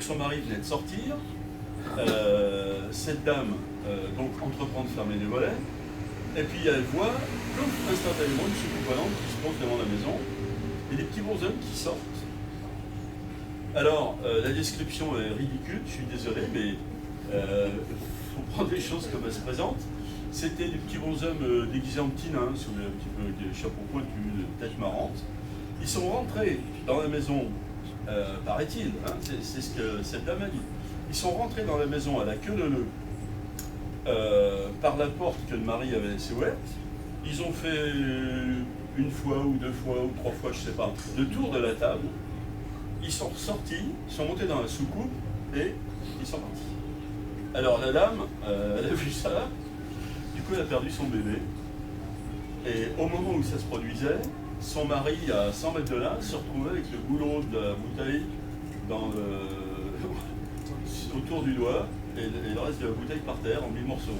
Son mari venait de sortir, cette dame donc entreprend de fermer les volets, et puis elle voit instantanément une soucoupe volante qui se pose devant la maison, et des petits bonshommes qui sortent. Alors, la description est ridicule, je suis désolé, mais il faut prendre les choses comme elles se présentent. C'était des petits bonshommes déguisés en petits nains, sur un petit peu des chapeaux pointus, des têtes marrantes. Ils sont rentrés dans la maison, paraît-il, hein, c'est ce que cette dame a dit. Ils sont rentrés dans la maison à la queue leu par la porte que le mari avait laissée ouverte. Ils ont fait une fois ou deux fois ou trois fois, je ne sais pas, le tour de la table. Ils sont sortis, ils sont montés dans la soucoupe et ils sont partis. Alors la dame, elle a vu ça, du coup elle a perdu son bébé. Et au moment où ça se produisait, son mari, à 100 mètres de là, se retrouvait avec le goulot de la bouteille autour du doigt et le reste de la bouteille par terre en 1000 morceaux.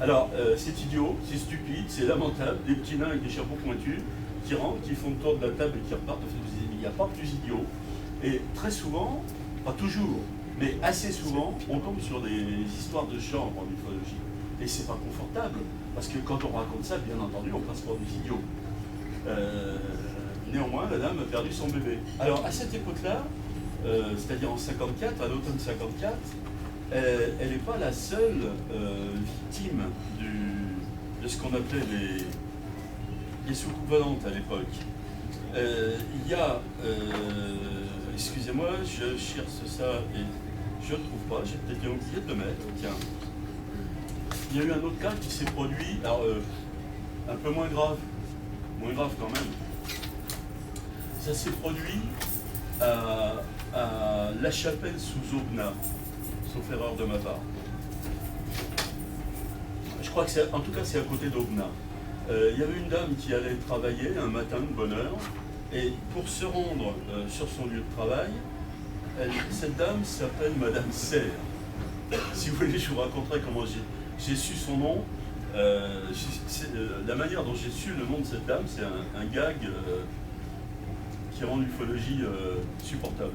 Alors, c'est idiot, c'est stupide, c'est lamentable, des petits nains avec des chapeaux pointus qui rentrent, qui font le tour de la table et qui repartent. Il n'y a pas plus idiot. Et très souvent, pas toujours, mais assez souvent, on tombe sur des histoires de genre en ufologie. Et c'est pas confortable, parce que quand on raconte ça, bien entendu, on passe pour des idiots. Néanmoins, la dame a perdu son bébé. Alors, à cette époque-là, c'est-à-dire en 54, à l'automne 54, elle n'est pas la seule victime de ce qu'on appelait les soucoupes volantes à l'époque. Il y a, excusez-moi, je cherche ça et je ne le trouve pas, j'ai peut-être oublié de le mettre, tiens. Il y a eu un autre cas qui s'est produit, alors un peu moins grave quand même. Ça s'est produit à La Chapelle sous Aubenas, sauf erreur de ma part. Je crois que c'est, en tout cas, c'est à côté d'Aubenas. Il y avait une dame qui allait travailler un matin de bonne heure, et pour se rendre sur son lieu de travail, cette dame s'appelle Madame Serre. Si vous voulez, je vous raconterai comment j'ai su son nom. La manière dont j'ai su le nom de cette dame, c'est un gag qui rend l'ufologie supportable.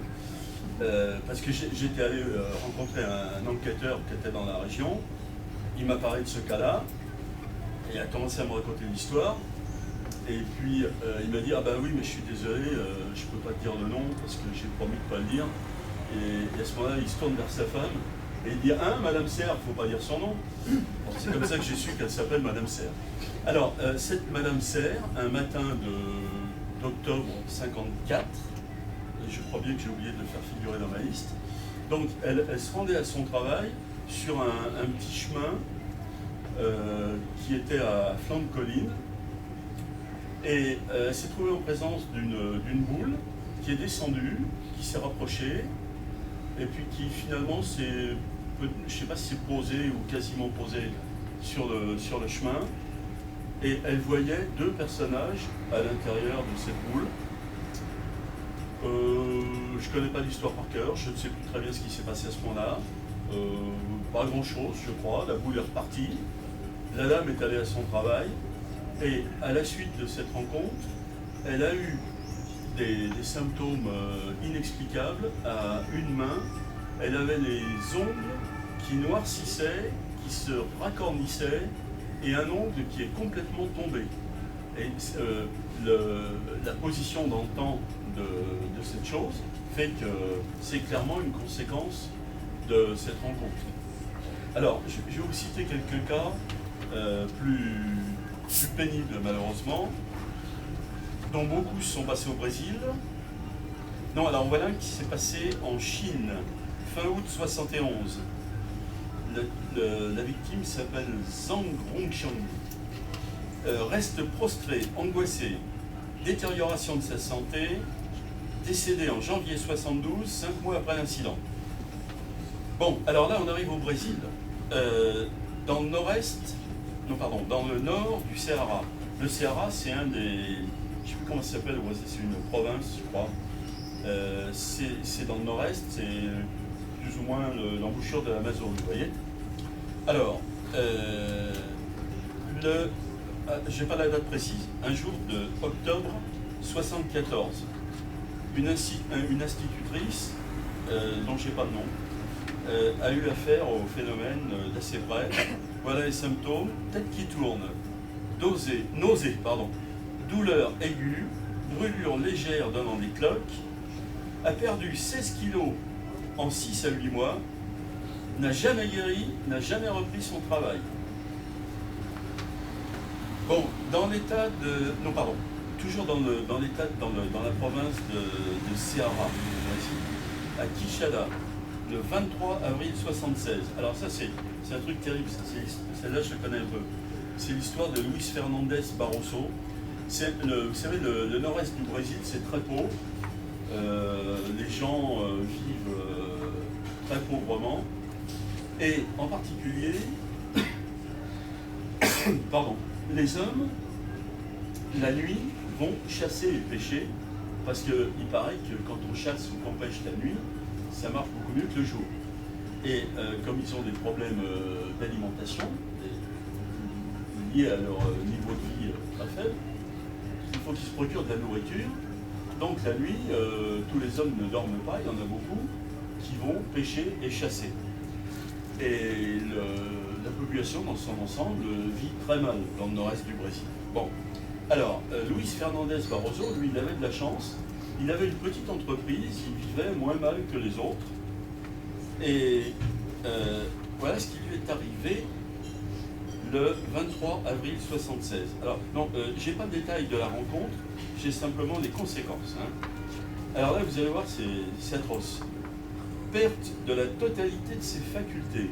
Parce que j'étais allé rencontrer un enquêteur qui était dans la région, il m'a parlé de ce cas-là, et il a commencé à me raconter l'histoire, et puis il m'a dit « Ah ben oui, mais je suis désolé, je ne peux pas te dire le nom, parce que j'ai promis de ne pas le dire. » Et à ce moment-là, il se tourne vers sa femme, et il dit « Hein, Madame Serre, il ne faut pas dire son nom. » C'est comme ça que j'ai su qu'elle s'appelle Madame Serre. Alors, cette Madame Serre, un matin d'octobre 54, je crois bien que j'ai oublié de le faire figurer dans ma liste, donc elle se rendait à son travail sur un petit chemin qui était à flanc de colline, et elle s'est trouvée en présence d'une boule qui est descendue, qui s'est rapprochée, et puis qui finalement s'est, je ne sais pas si c'est posée ou quasiment posée sur le chemin, et elle voyait deux personnages à l'intérieur de cette boule. Je ne connais pas l'histoire par cœur, je ne sais plus très bien ce qui s'est passé à ce moment-là. Pas grand-chose, je crois. La boule est repartie. La dame est allée à son travail. Et à la suite de cette rencontre, elle a eu des symptômes inexplicables à une main. Elle avait les ongles qui noircissaient, qui se racornissaient, et un ongle qui est complètement tombé. Et la position dans le temps de cette chose fait que c'est clairement une conséquence de cette rencontre. Alors, je vais vous citer quelques cas plus pénibles malheureusement, dont beaucoup se sont passés au Brésil. Non, alors voilà un qui s'est passé en Chine, fin août 71. La victime s'appelle Zhang Rongxiang. Reste prostré, angoissé, détérioration de sa santé, décédé en janvier 72, 5 mois après l'incident. Bon, alors là on arrive au Brésil, dans le nord-est, non pardon, dans le nord du Ceará. Le Ceará, c'est un des, je ne sais plus comment ça s'appelle, c'est une province, je crois. C'est dans le nord-est, c'est plus ou moins l'embouchure de l'Amazone, vous voyez. Alors, je n'ai pas la date précise, un jour de octobre 74, une institutrice dont je n'ai pas de nom, a eu affaire au phénomène d'assez près. Voilà les symptômes: tête qui tourne, nausée, douleur aiguë, brûlure légère donnant des cloques, a perdu 16 kilos en 6 à 8 mois, n'a jamais guéri, n'a jamais repris son travail. Bon, dans l'état de... Non, pardon. Toujours dans la province de Ceará, à Quixada, le 23 avril 76. Alors ça, c'est un truc terrible, celle-là je la connais un peu. C'est l'histoire de Luis Fernandez Barroso. Vous savez, le nord-est du Brésil, c'est très pauvre. Les gens vivent très pauvrement. Et en particulier, pardon, les hommes, la nuit, vont chasser et pêcher, parce qu'il paraît que quand on chasse ou qu'on pêche la nuit, ça marche beaucoup mieux que le jour. Et comme ils ont des problèmes d'alimentation, liés à leur niveau de vie très faible, il faut qu'ils se procurent de la nourriture. Donc la nuit, tous les hommes ne dorment pas, il y en a beaucoup, qui vont pêcher et chasser. Et la population dans son ensemble vit très mal dans le nord-est du Brésil. Bon, alors, Luis Fernandez Barroso, lui, il avait de la chance. Il avait une petite entreprise, il vivait moins mal que les autres. Et voilà ce qui lui est arrivé le 23 avril 76. Alors, non, j'ai pas de détails de la rencontre, j'ai simplement les conséquences. Hein. Alors là, vous allez voir, c'est atroce. Perte de la totalité de ses facultés,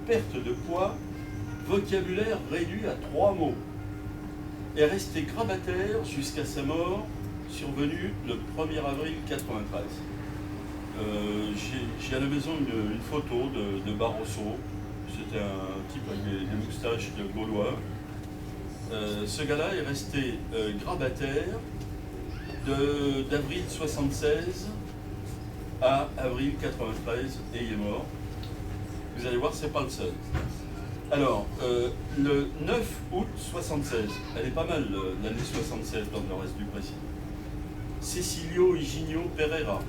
perte de poids, vocabulaire réduit à 3 mots, est resté grabataire jusqu'à sa mort, survenue le 1er avril 93. J'ai à la maison une photo de Barroso. C'était un type avec des moustaches de Gaulois. Ce gars-là est resté grabataire d'avril 76 à avril 93 et il est mort. Vous allez voir, c'est pas le seul. Alors, le 9 août 76, elle est pas mal l'année 76 dans le reste du Brésil. Cecilio Higinio Pereira,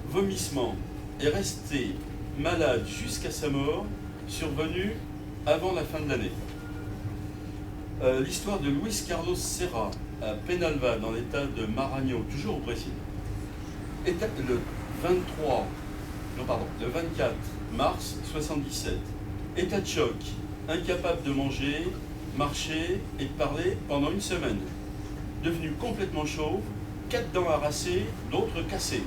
vomissement, est resté malade jusqu'à sa mort, survenu avant la fin de l'année. L'histoire de Luis Carlos Serra à Penalva, dans l'état de Maranhão, toujours au Brésil. Le 24 mars 77. État de choc, incapable de manger, marcher et de parler pendant une semaine. Devenu complètement chauve, 4 dents arrachées, d'autres cassées.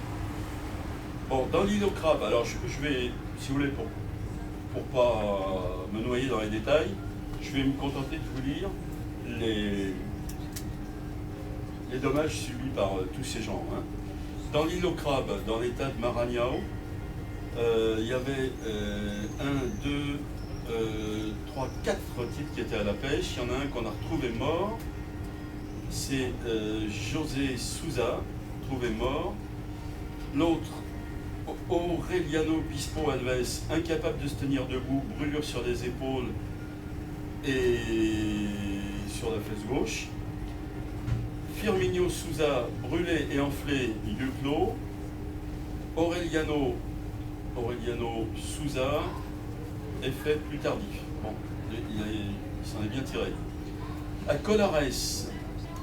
Bon, dans l'île au crabe, alors je vais, si vous voulez, pour pas me noyer dans les détails, je vais me contenter de vous lire les dommages subis par tous ces gens. Hein. Dans l'île au crabe, dans l'état de Maranhão, il y avait 1, 2, 3, 4 types qui étaient à la pêche. Il y en a un qu'on a retrouvé mort. C'est José Souza, trouvé mort. L'autre, Aureliano Bispo Alves, incapable de se tenir debout, brûlure sur les épaules et sur la fesse gauche. Firmino Souza, brûlé et enflé, yeux clos. Aureliano Souza, effet plus tardif. Bon, il s'en est bien tiré. À Colares,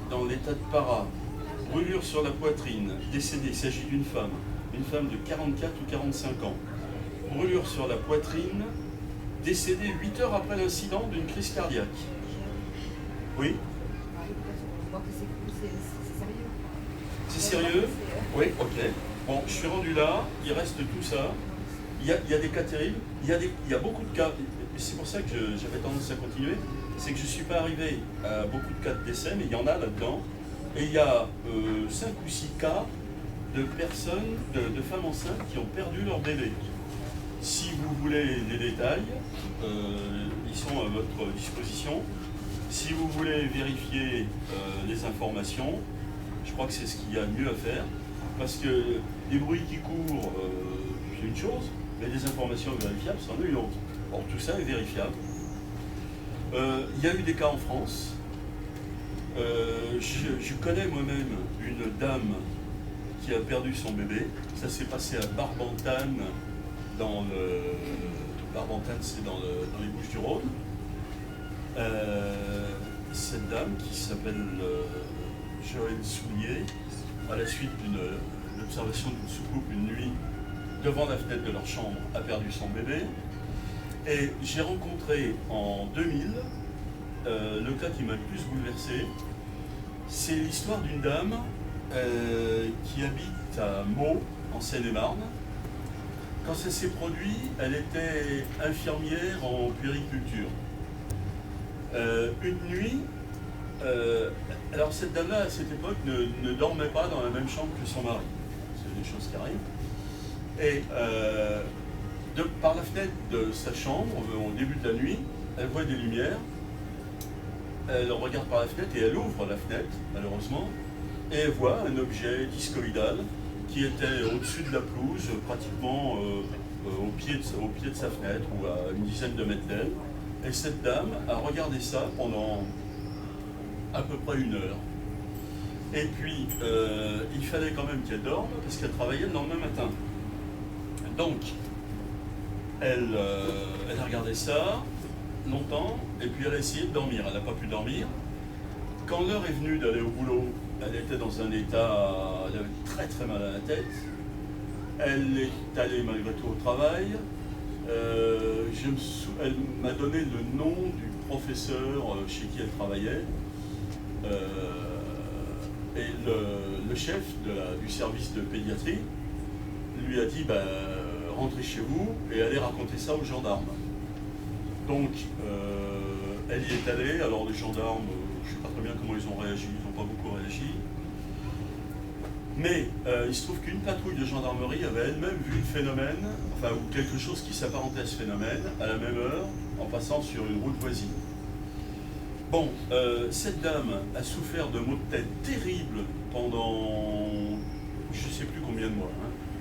dans l'état de Para, brûlure sur la poitrine, décédée, il s'agit d'une femme de 44 ou 45 ans. Brûlure sur la poitrine, décédée 8 heures après l'incident d'une crise cardiaque. Oui? C'est sérieux? Oui, ok. Bon, je suis rendu là, il reste tout ça. Il y a des cas terribles, il y a beaucoup de cas, et c'est pour ça que j'avais tendance à continuer, c'est que je ne suis pas arrivé à beaucoup de cas de décès, mais il y en a là-dedans. Et il y a 5 ou 6 cas de personnes, de femmes enceintes qui ont perdu leur bébé. Si vous voulez des détails, ils sont à votre disposition. Si vous voulez vérifier les informations, je crois que c'est ce qu'il y a de mieux à faire, parce que les bruits qui courent, c'est une chose, mais les informations vérifiables, c'en est une autre. Or, tout ça est vérifiable. Il y a eu des cas en France. Je connais moi-même une dame qui a perdu son bébé. Ça s'est passé à Barbantane, Barbantane, c'est dans les Bouches-du-Rhône. Cette dame qui s'appelle Joëlle Soulier, à la suite d'une observation d'une soucoupe une nuit devant la fenêtre de leur chambre, a perdu son bébé. Et j'ai rencontré en 2000, le cas qui m'a le plus bouleversé, c'est l'histoire d'une dame qui habite à Meaux, en Seine-et-Marne. Quand ça s'est produit, elle était infirmière en puériculture. Une nuit, alors cette dame-là, à cette époque, ne dormait pas dans la même chambre que son mari. C'est des choses qui arrivent. Et par la fenêtre de sa chambre, au début de la nuit, elle voit des lumières. Elle regarde par la fenêtre et elle ouvre la fenêtre, malheureusement, et elle voit un objet discoïdal qui était au-dessus de la pelouse, pratiquement au pied de sa fenêtre, ou à une dizaine de mètres d'elle. Et cette dame a regardé ça pendant à peu près 1 heure. Et puis, il fallait quand même qu'elle dorme, parce qu'elle travaillait le lendemain matin. Donc, elle a regardé ça longtemps, et puis elle a essayé de dormir. Elle n'a pas pu dormir. Quand l'heure est venue d'aller au boulot, elle était dans un état, elle avait très très mal à la tête. Elle est allée malgré tout au travail. Elle m'a donné le nom du professeur chez qui elle travaillait. Et le chef du service de pédiatrie lui a dit rentrez chez vous et allez raconter ça aux gendarmes. Donc elle y est allée. Alors les gendarmes, je ne sais pas très bien comment ils ont réagi, ils n'ont pas beaucoup réagi. Mais il se trouve qu'une patrouille de gendarmerie avait elle-même vu le phénomène, ou quelque chose qui s'apparentait à ce phénomène, à la même heure, en passant sur une route voisine. Bon, cette dame a souffert de maux de tête terribles pendant je ne sais plus combien de mois.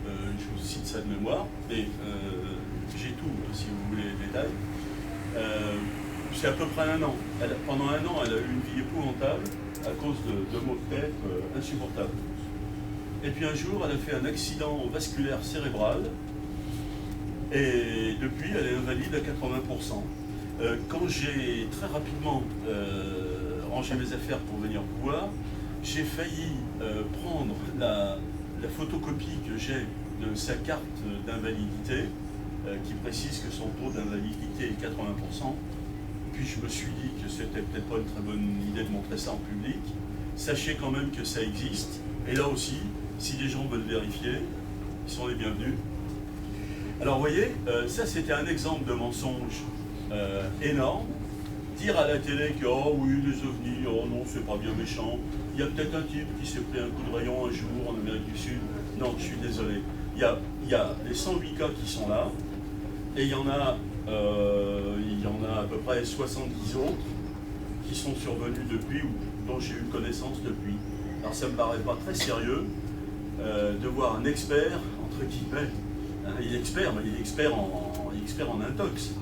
Je vous cite ça de mémoire, mais j'ai tout si vous voulez les détails. C'est à peu près 1 an. Pendant 1 an, elle a eu une vie épouvantable à cause de maux de tête insupportables. Et puis un jour, elle a fait un accident vasculaire cérébral et depuis, elle est invalide à 80%. Quand j'ai très rapidement rangé mes affaires pour venir vous voir, j'ai failli prendre la photocopie que j'ai de sa carte d'invalidité qui précise que son taux d'invalidité est 80%. Puis je me suis dit que c'était peut-être pas une très bonne idée de montrer ça en public. Sachez quand même que ça existe. Et là aussi, si des gens veulent vérifier, ils sont les bienvenus. Alors vous voyez, ça c'était un exemple de mensonge énorme. Dire à la télé que oh oui, les ovnis, oh non, c'est pas bien méchant. Il y a peut-être un type qui s'est pris un coup de rayon un jour en Amérique du Sud. Non, je suis désolé. Il y a les 108 cas qui sont là, et il y en a à peu près 70 autres qui sont survenus depuis, ou dont j'ai eu connaissance depuis. Alors ça me paraît pas très sérieux de voir un expert, entre guillemets, il est expert, mais il est expert en intox,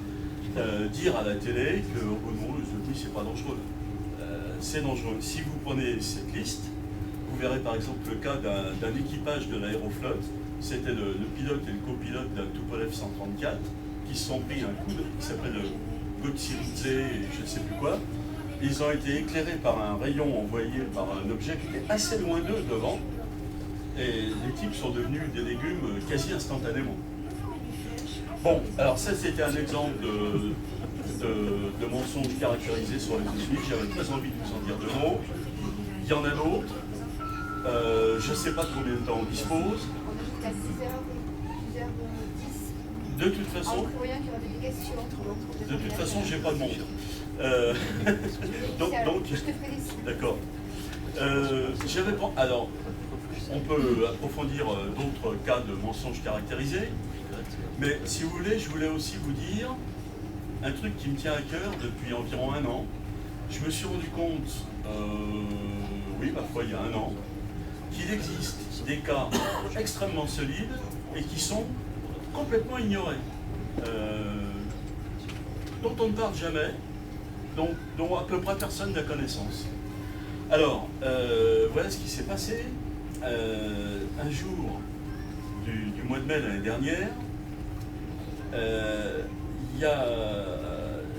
dire à la télé que oh non, les ovnis c'est pas dangereux. C'est dangereux. Si vous prenez cette liste, vous verrez par exemple le cas d'un équipage de l'aéroflotte. C'était le pilote et le copilote d'un Tupolev 134 qui se sont pris un coup qui s'appelle le Gottsiridze, je ne sais plus quoi. Ils ont été éclairés par un rayon envoyé par un objet qui était assez loin d'eux devant. Et les types sont devenus des légumes quasi instantanément. Bon, alors ça c'était un exemple de mensonge caractérisé sur les ovnis. J'avais très envie de vous en dire 2 mots. Il y en a d'autres. Je ne sais pas de combien de temps on dispose. On a jusqu'à 6h10. De toute façon, j'ai pas de montre. Donc, je te ferai des signes. D'accord. Alors, on peut approfondir d'autres cas de mensonges caractérisés, mais si vous voulez, je voulais aussi vous dire un truc qui me tient à cœur depuis environ 1 an. Je me suis rendu compte, oui, parfois il y a 1 an, qu'il existe des cas extrêmement solides et qui sont complètement ignorés, dont on ne parle jamais, dont à peu près personne n'a connaissance. Alors, voilà ce qui s'est passé. un jour du mois de mai l'année dernière,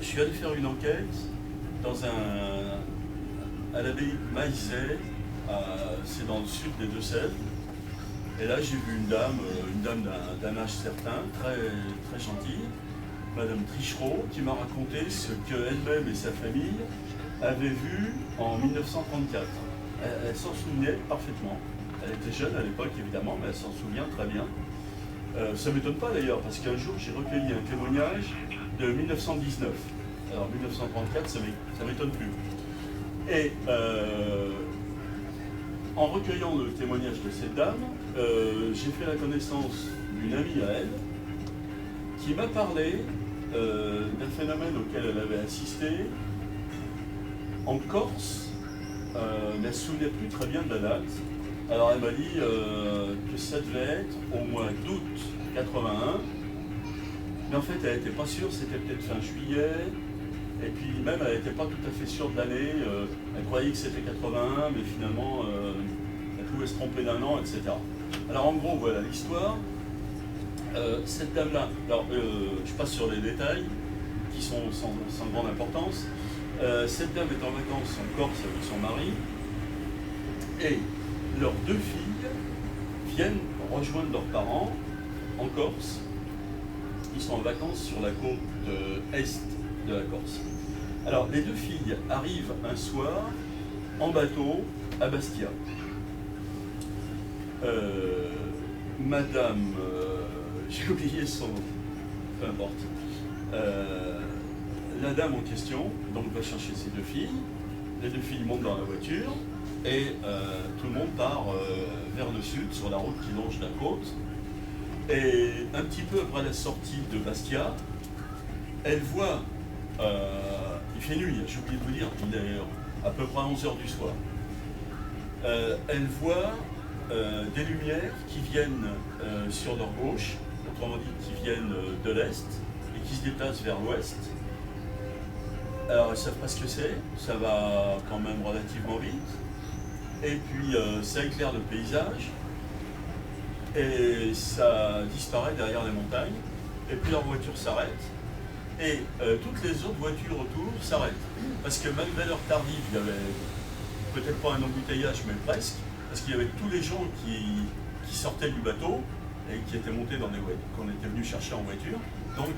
je suis allé faire une enquête à l'abbaye de Maizet, c'est dans le sud des Deux-Sèvres. Et là, j'ai vu une dame d'un âge certain, très, très gentille, Madame Trichereau, qui m'a raconté ce qu'elle-même et sa famille avaient vu en 1934. Elle s'en souvenait parfaitement. Elle était jeune à l'époque, évidemment, mais elle s'en souvient très bien. Ça ne m'étonne pas d'ailleurs, parce qu'un jour, j'ai recueilli un témoignage de 1919. Alors, 1934, ça ne m'étonne plus. Et en recueillant le témoignage de cette dame, j'ai fait la connaissance d'une amie à elle qui m'a parlé d'un phénomène auquel elle avait assisté en Corse, mais elle ne se souvenait plus très bien de la date. Alors elle m'a dit que ça devait être au mois d'août 81, mais en fait elle n'était pas sûre, c'était peut-être fin juillet. Et puis même, elle n'était pas tout à fait sûre de l'année, elle croyait que c'était 81, mais finalement, elle pouvait se tromper d'un an, etc. Alors en gros, voilà l'histoire. Cette dame-là, alors je passe sur les détails, qui sont sans grande importance. Cette dame est en vacances en Corse avec son mari, et leurs deux filles viennent rejoindre leurs parents en Corse. Ils sont en vacances sur la côte est de la Corse. Alors, les deux filles arrivent un soir en bateau à Bastia. Madame, j'ai oublié son nom, peu importe. La dame en question donc va chercher ses deux filles. Les deux filles montent dans la voiture et tout le monde part vers le sud sur la route qui longe la côte. Et un petit peu après la sortie de Bastia, elle voit. Il fait nuit, j'ai oublié de vous dire, il est à peu près 11h du soir. Elle voit des lumières qui viennent sur leur gauche, autrement dit qui viennent de l'est et qui se déplacent vers l'ouest. Alors elles ne savent pas ce que c'est, ça va quand même relativement vite. Et puis ça éclaire le paysage et ça disparaît derrière les montagnes. Et puis leur voiture s'arrête. Et toutes les autres voitures autour s'arrêtent. Parce que malgré l'heure tardive, il y avait peut-être pas un embouteillage, mais presque, parce qu'il y avait tous les gens qui sortaient du bateau et qui étaient montés dans des voitures, qu'on était venu chercher en voiture. Donc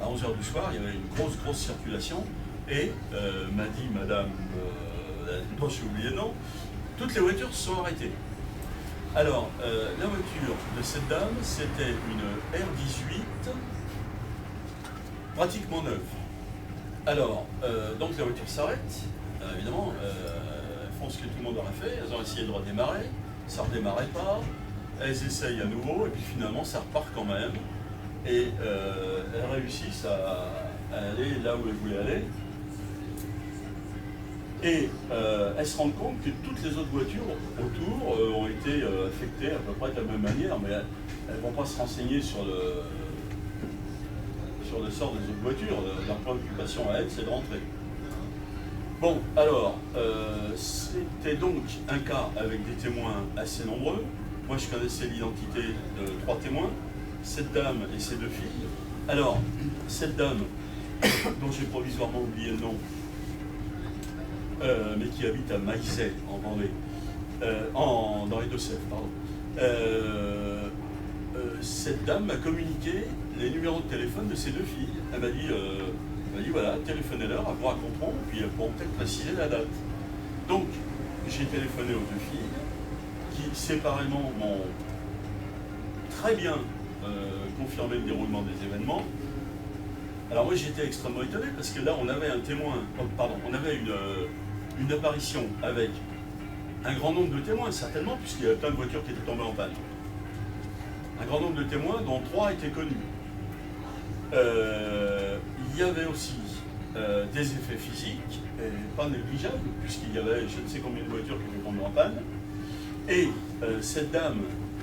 à 11h du soir, il y avait une grosse circulation. Et m'a dit madame, dont j'ai oublié le nom, toutes les voitures se sont arrêtées. Alors, la voiture de cette dame, c'était une R18, pratiquement neuve. Alors, donc la voiture s'arrête, évidemment, elles font ce que tout le monde aurait fait, elles ont essayé de redémarrer, ça ne redémarrait pas, elles essayent à nouveau, et puis finalement ça repart quand même, et elles réussissent à aller là où elles voulaient aller. Et elles se rendent compte que toutes les autres voitures autour ont été affectées à peu près de la même manière, mais elles ne vont pas se renseigner sur le sort des autres voitures. Leur préoccupation à elles, c'est de rentrer. Bon, alors, c'était donc un cas avec des témoins assez nombreux. Moi, je connaissais l'identité de 3 témoins, cette dame et ses 2 filles. Alors, cette dame, dont j'ai provisoirement oublié le nom, mais qui habite à Maizet, en Vendée, dans les Deux-Sèvres, pardon. Cette dame m'a communiqué les numéros de téléphone de ses 2 filles. Elle m'a dit voilà, téléphonez-leur, elles vous raconteront, puis elles pourront peut-être préciser la date. Donc, j'ai téléphoné aux 2 filles, qui séparément m'ont très bien confirmé le déroulement des événements. Alors moi j'étais extrêmement étonné parce que là on avait un témoin, on avait une apparition avec un grand nombre de témoins, certainement, puisqu'il y avait plein de voitures qui étaient tombées en panne. Un grand nombre de témoins, dont 3 étaient connus. Il y avait aussi des effets physiques, et pas négligeables, puisqu'il y avait je ne sais combien de voitures qui étaient tombées en panne. Et cette dame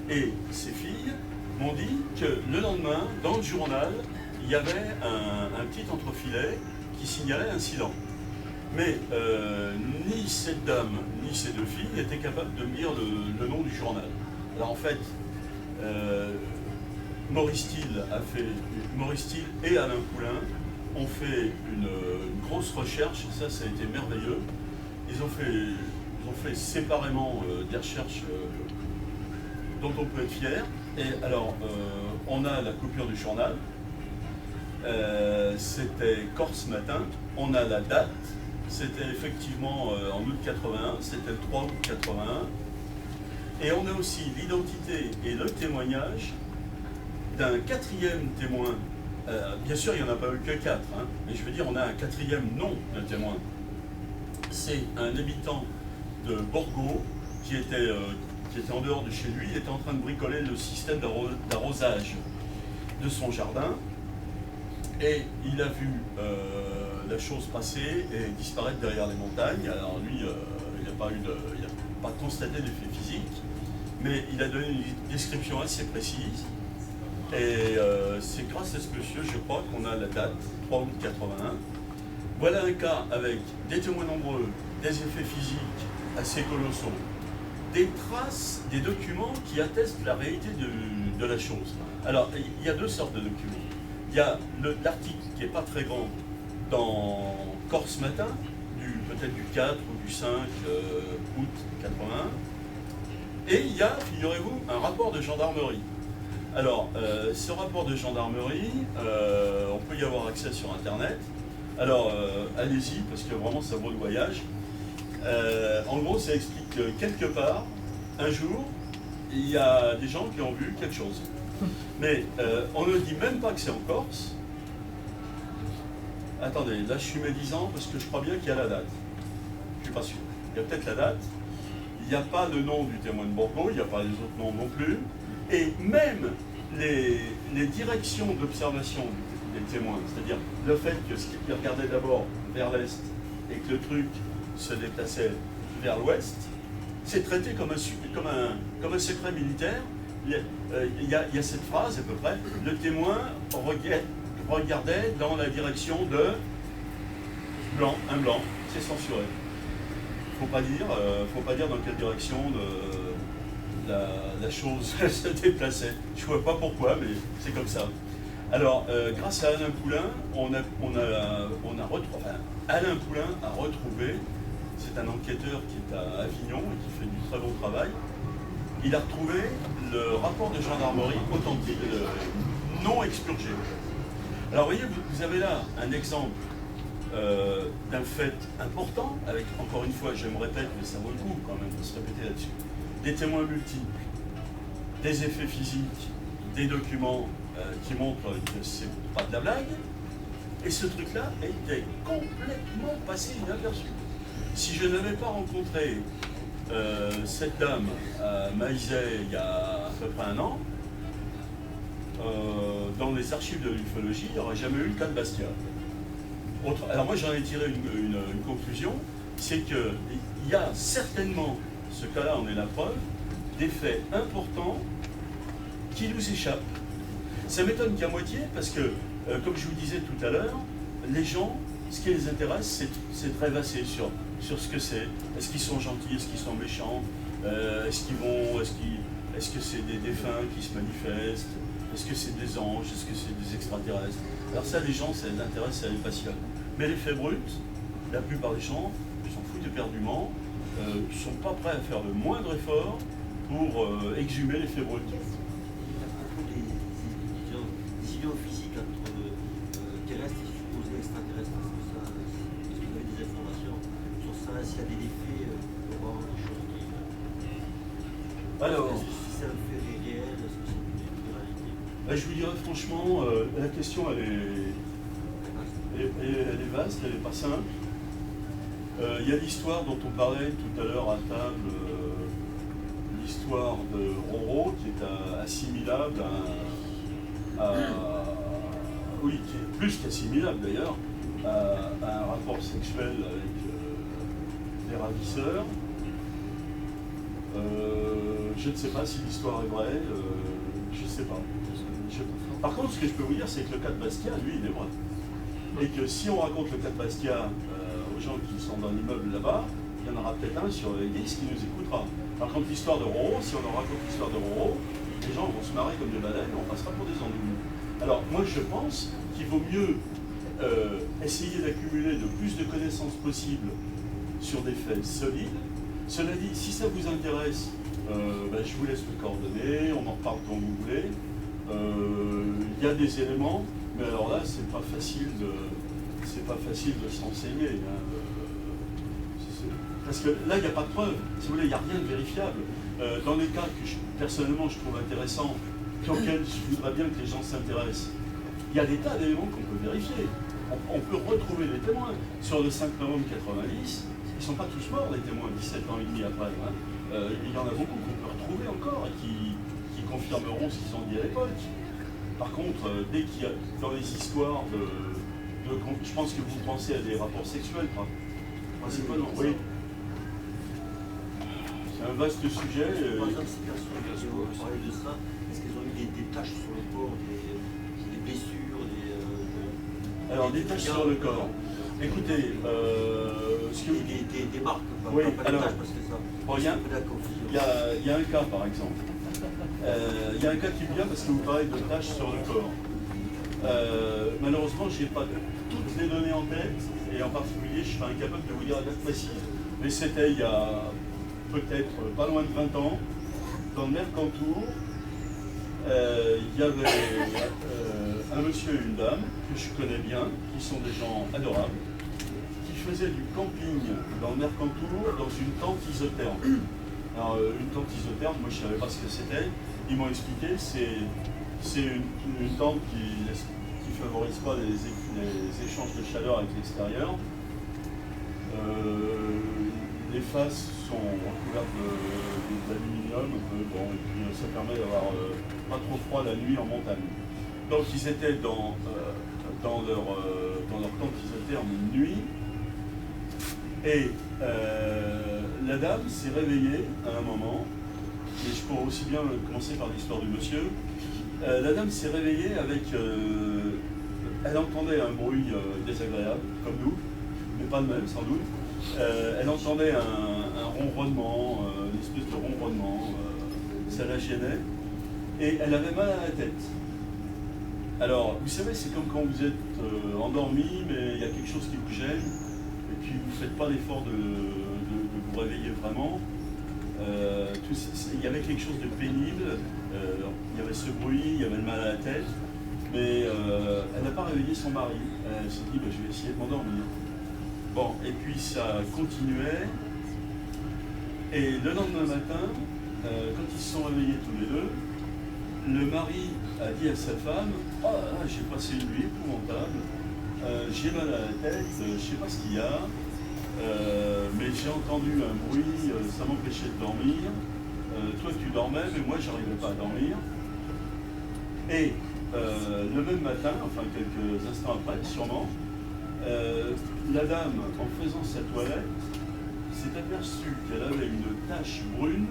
et ses filles m'ont dit que le lendemain, dans le journal, il y avait un petit entrefilet qui signalait un incident. Mais ni cette dame, ni ces deux filles n'étaient capables de me dire le nom du journal. Alors en fait, Maurice Thill et Alain Poulain ont fait une grosse recherche, et ça a été merveilleux. Ils ont fait séparément des recherches dont on peut être fier. Et alors, on a la coupure du journal, c'était Corse Matin, on a la date, c'était effectivement en août 81, c'était le 3 août 81, et on a aussi l'identité et le témoignage d'un quatrième témoin. Bien sûr, il n'y en a pas eu que 4, hein, mais je veux dire, on a un quatrième nom de témoin. C'est un habitant de Borgo qui était en dehors de chez lui, il était en train de bricoler le système d'arrosage de son jardin, et il a vu la chose passer et disparaître derrière les montagnes. Alors lui, il n'a pas constaté d'effet physique, mais il a donné une description assez précise. Et c'est grâce à ce monsieur, je crois, qu'on a la date, 3 août 81. Voilà un cas avec des témoins nombreux, des effets physiques assez colossaux, des traces, des documents qui attestent la réalité de la chose. Alors, il y a deux sortes de documents. Il y a l'article qui n'est pas très grand dans Corse Matin, peut-être du 4 ou du 5 août 81. Et il y a, figurez-vous, un rapport de gendarmerie. Alors, ce rapport de gendarmerie, on peut y avoir accès sur Internet. Alors, allez-y, parce que vraiment, ça vaut le voyage. En gros, ça explique que quelque part, un jour, il y a des gens qui ont vu quelque chose. Mais on ne dit même pas que c'est en Corse. Attendez, là je suis médisant parce que je crois bien qu'il y a la date. Je ne suis pas sûr. Il y a peut-être la date. Il n'y a pas le nom du témoin de Borgo, il n'y a pas les autres noms non plus. Et même les directions d'observation des témoins, c'est-à-dire le fait que ce qu'ils regardaient d'abord vers l'est et que le truc se déplaçait vers l'ouest, c'est traité comme un secret militaire. Il y a cette phrase à peu près, le témoin regardait dans la direction de blanc, un blanc, c'est censuré. Faut pas dire dans quelle direction la chose se déplaçait. Je ne vois pas pourquoi, mais c'est comme ça. Alors, grâce à Alain Poulain, Alain Poulain a retrouvé, c'est un enquêteur qui est à Avignon et qui fait du très bon travail, il a retrouvé le rapport de gendarmerie authentique, non expurgé. Alors, vous voyez, vous avez là un exemple d'un fait important, avec, encore une fois, je me répète, mais ça vaut le coup quand même de se répéter là-dessus, des témoins multiples, des effets physiques, des documents qui montrent que c'est pas de la blague, et ce truc-là était complètement passé inaperçu. Si je n'avais pas rencontré cette dame à Maizet il y a à peu près un an, dans les archives de l'ufologie, il n'y aurait jamais eu le cas de Bastia. Alors moi j'en ai tiré une conclusion, c'est qu'il y a certainement, ce cas-là en est la preuve, des faits importants qui nous échappent. Ça m'étonne qu'à moitié, parce que, comme je vous disais tout à l'heure, les gens, ce qui les intéresse, c'est de rêvasser sur ce que c'est. Est-ce qu'ils sont gentils, est-ce qu'ils sont méchants, est-ce que c'est des défunts qui se manifestent, est-ce que c'est des anges, est-ce que c'est des extraterrestres. Alors ça, les gens, ça les intéresse, ça les passionne. Mais les faits bruts, la plupart des gens s'en foutent éperdument, ne sont pas prêts à faire le moindre effort pour exhumer les faits bruts. À propos des idiots physiques entre terrestres et supposés extraterrestres, est-ce que vous avez des informations sur ça, s'il y a des effets, des choses qui... Alors, est-ce que c'est un fait réel, est-ce que c'est une réalité? Je vous dirais franchement, la question elle est vaste, elle n'est pas simple. Il y a l'histoire dont on parlait tout à l'heure à table, l'histoire de Roro, qui est assimilable oui, qui est plus qu'assimilable d'ailleurs, à un rapport sexuel avec des ravisseurs. Je ne sais pas si l'histoire est vraie, je ne sais pas. Par contre, ce que je peux vous dire, c'est que le cas de Bastia, lui, il est vrai. Et que si on raconte le cas de Bastia aux gens qui sont dans l'immeuble là-bas, il y en aura peut-être un sur les 10 qui nous écoutera. Par contre, l'histoire de Roro, si on leur raconte l'histoire de Roro, les gens vont se marrer comme des baleines et on passera pour des andouilles. Alors, moi, je pense qu'il vaut mieux essayer d'accumuler le plus de connaissances possibles sur des faits solides. Cela dit, si ça vous intéresse, je vous laisse mes coordonnées, on en reparle quand vous voulez. Il y a des éléments, mais alors là, c'est pas facile de s'enseigner. Hein. Parce que là, il n'y a pas de preuve. Si vous voulez, il n'y a rien de vérifiable. Dans les cas que personnellement je trouve intéressants, auxquels je voudrais bien que les gens s'intéressent, il y a des tas d'éléments qu'on peut vérifier. On peut retrouver des témoins. Sur le 5 novembre 90, ils ne sont pas tous morts, les témoins, 17 ans et demi après. Hein. Il y en a beaucoup qu'on peut retrouver encore et qui confirmeront ce qu'ils ont dit à l'époque. Par contre, dès qu'il y a dans les histoires je pense que vous pensez à des rapports sexuels, principalement. Oui. C'est un vaste sujet. Par exemple, ces personnes qui ont parlé de ça, est-ce qu'elles ont eu des taches sur le corps, des blessures, Alors, des taches sur le corps. Écoutez, des marques, oui, pas des taches, parce que ça, bon, il y a un cas, par exemple. Il y a un cas qui vient parce que vous parlez de taches sur le corps. Malheureusement, je n'ai pas toutes les données en tête, et en particulier, je serais incapable de vous dire la date précise. Mais c'était il y a peut-être pas loin de 20 ans, dans le Mercantour, il y avait un monsieur et une dame que je connais bien, qui sont des gens adorables, qui faisaient du camping dans le Mercantour dans une tente isotherme. Alors, une tente isotherme, moi je ne savais pas ce que c'était. Ils m'ont expliqué, c'est une tente qui ne favorise pas les échanges de chaleur avec l'extérieur. Les faces sont recouvertes d'aluminium, et puis ça permet d'avoir pas trop froid la nuit en montagne. Donc ils étaient dans leur tente isotherme une nuit, et la dame s'est réveillée à un moment, et je pourrais aussi bien commencer par l'histoire du monsieur. La dame s'est réveillée avec... elle entendait un bruit désagréable, comme nous, mais pas le même sans doute. Elle entendait un ronronnement, une espèce de ronronnement, ça la gênait, et elle avait mal à la tête. Alors, vous savez, c'est comme quand vous êtes endormi, mais il y a quelque chose qui vous gêne, et puis vous ne faites pas l'effort de vous réveiller vraiment. Il y avait quelque chose de pénible, il y avait ce bruit, il y avait le mal à la tête, mais elle n'a pas réveillé son mari. Elle s'est dit, je vais essayer de m'endormir. Bon, et puis ça continuait, et le lendemain matin, quand ils se sont réveillés tous les deux, le mari a dit à sa femme, « Oh là, j'ai passé une nuit épouvantable, j'ai mal à la tête, je ne sais pas ce qu'il y a, mais j'ai entendu un bruit, ça m'empêchait de dormir, toi tu dormais, mais moi j'arrivais pas à dormir. » Et le même matin, enfin quelques instants après, sûrement, la dame, en faisant sa toilette, s'est aperçue qu'elle avait une tache brune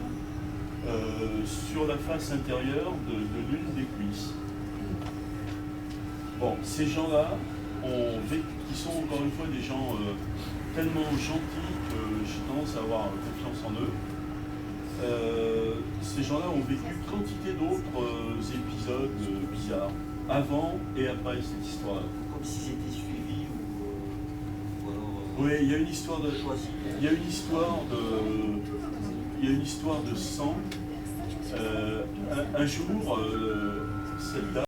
sur la face intérieure de l'une des cuisses. Bon, ces gens-là ont vécu, qui sont encore une fois des gens tellement gentils que j'ai tendance à avoir confiance en eux. Ces gens-là ont vécu quantité d'autres épisodes bizarres, avant et après cette histoire-là. Comme s'ils étaient suivis ou alors... Oui, il y a une histoire de... Il y a une histoire de sang. Un jour, cette dame